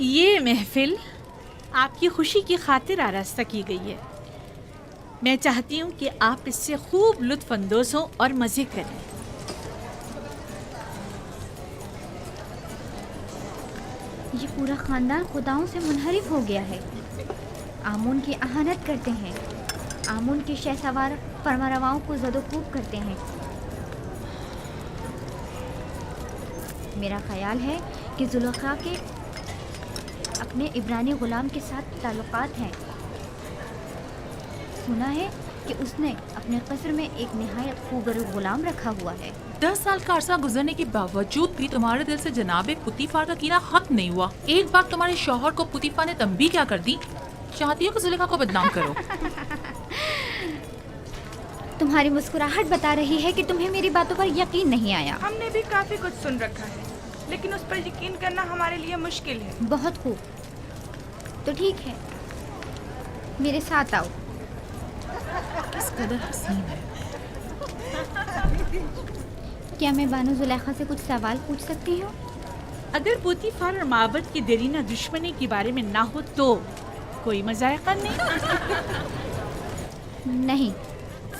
یہ محفل آپ کی خوشی کی خاطر آراستہ کی گئی ہے. میں چاہتی ہوں کہ آپ اس سے خوب لطف اندوز ہوں اور مزے کریں. یہ پورا خاندان خداؤں سے منحرف ہو گیا ہے. آمون کی اہانت کرتے ہیں، آمون کے شہ سوار فرمانرواؤں کو زد و کوب کرتے ہیں. میرا خیال ہے کہ زلیخا کے اپنے عبرانی غلام کے ساتھ تعلقات ہیں. سنا ہے کہ اس نے اپنے قصر میں ایک نہایت خوبصورت غلام رکھا ہوا ہے. 10 سال کا عرصہ گزرنے کے باوجود بھی تمہارے دل سے جناب پوتیفار کا کینہ ختم نہیں ہوا. ایک بار تمہارے شوہر کو پوتیفار نے تنبیہ کیا کر دی؟ چاہتی ہو کہ زلیخا کو بدنام کرو. تمہاری مسکراہٹ بتا رہی ہے کہ تمہیں میری باتوں پر یقین نہیں آیا. ہم نے بھی کافی کچھ سن رکھا ہے، لیکن اس پر یقین کرنا ہمارے لیے مشکل ہے. بہت خوب، تو ٹھیک ہے، میرے ساتھ آؤ. کس قدر حسین ہے. کیا میں بانو زلیخا سے کچھ سوال پوچھ سکتی ہوں؟ اگر پوتیفار اور معبد کی دیرینہ دشمنی کے بارے میں نہ ہو تو کوئی مذائقہ نہیں. نہیں،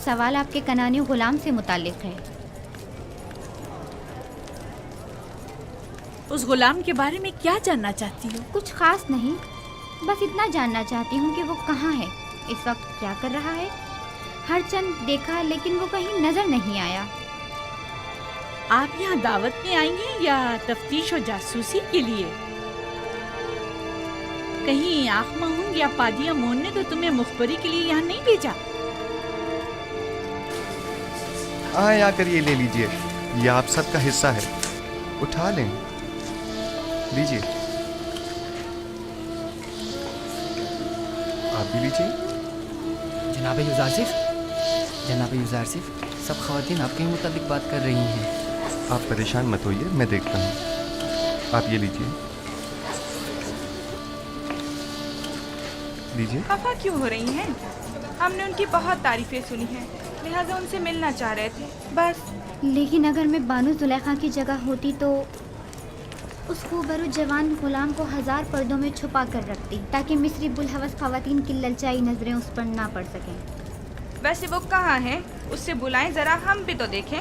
سوال آپ کے کنانی غلام سے متعلق ہے. اس غلام کے بارے میں کیا جاننا چاہتی ہو؟ کچھ خاص نہیں، بس اتنا جاننا چاہتی ہوں کہ وہ کہاں ہے، اس وقت کیا کر رہا ہے. ہر چند دیکھا لیکن وہ کہیں نظر نہیں آیا. آپ یہاں دعوت میں آئی ہیں یا تفتیش و جاسوسی کے لیے؟ کہیں آنکھ مہنگ یا پادیا مون نے تو تمہیں مخبری کے لیے یہاں نہیں بھیجا؟ آئیں آ کر یہ لے لیجئے، یہ آپ سب کا حصہ ہے، اٹھا لیں، لیجئے. آپ بھی لیجئے. جناب یوزارسف، سب خواتین آپ کے متعلق بات کر رہی ہیں. آپ پریشان مت ہوئیے، میں دیکھتا ہوں. آپ یہ لیجئے. لیجئے. خفا کیوں ہو رہی ہیں؟ ہم نے ان کی بہت تعریفیں سنی ہیں، لہٰذا ان سے ملنا چاہ رہے تھے بس. لیکن اگر میں بانو زلیخا کی جگہ ہوتی تو اس خوبصورت جوان غلام کو 1000 پردوں میں چھپا کر رکھتی تاکہ مصری بلحوث خواتین کی للچائی نظریں اس پر نہ پڑ سکیں. ویسے وہ کہاں ہیں؟ اس سے بلائیں ذرا، ہم بھی تو دیکھیں.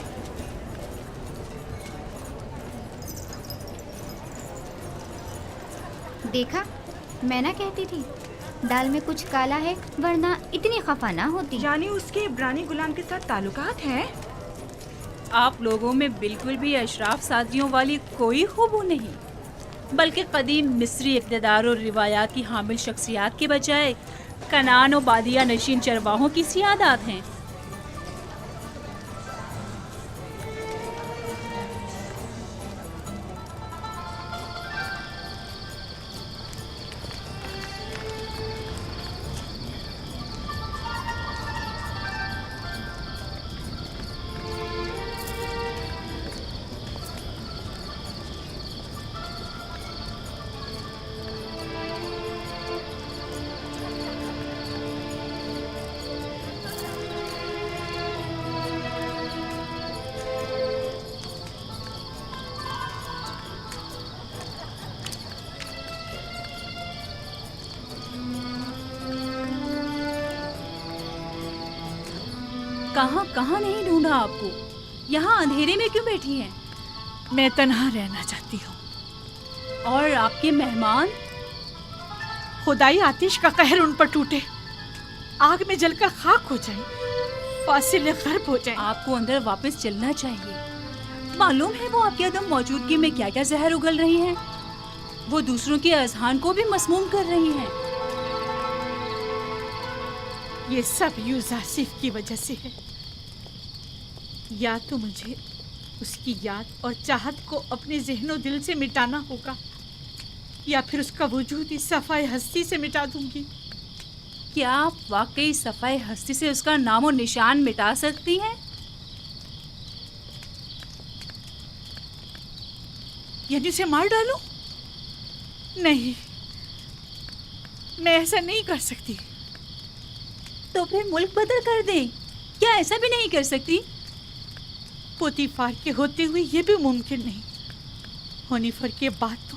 دیکھا، میں نہ کہتی تھی دال میں کچھ کالا ہے، ورنہ اتنی خفا نہ ہوتی. یعنی اس کے عبرانی غلام کے ساتھ تعلقات ہیں؟ آپ لوگوں میں بالکل بھی اشراف سادھیوں والی کوئی خوبو نہیں، بلکہ قدیم مصری اقتدار اور روایات کی حامل شخصیات کے بجائے کنان و بادیہ نشین چرواہوں کی سیادات ہیں. کہاں نہیں ڈھونڈا آپ کو؟ یہاں اندھیرے میں کیوں بیٹھی ہیں؟ میں تنہا رہنا چاہتی ہوں. اور آپ کے مہمان؟ خدائی آتش کا قہر ان پر ٹوٹے، آگ میں جل کر خاک ہو جائیں، فاصل غرب ہو جائیں. آپ کو اندر واپس چلنا چاہیے. معلوم ہے وہ آپ کی عدم موجودگی میں کیا کیا زہر اگل رہی ہیں. وہ دوسروں کے اذہان کو بھی مسموم کر رہی ہیں. یہ سب یوزارسف کی وجہ سے ہے. یا تو مجھے اس کی یاد اور چاہت کو اپنے ذہن و دل سے مٹانا ہوگا، یا پھر اس کا وجود ہی صفائے ہستی سے مٹا دوں گی. کیا آپ واقعی صفائے ہستی سے اس کا نام و نشان مٹا سکتی ہیں؟ یعنی اسے مار ڈالوں؟ نہیں، میں ایسا نہیں کر سکتی. تو پھر ملک بدل کر دیں. کیا ایسا بھی نہیں کر سکتی؟ پوتیفار کے ہوتے ہوئے یہ بھی ممکن نہیں. ہونیفر کے بعد تو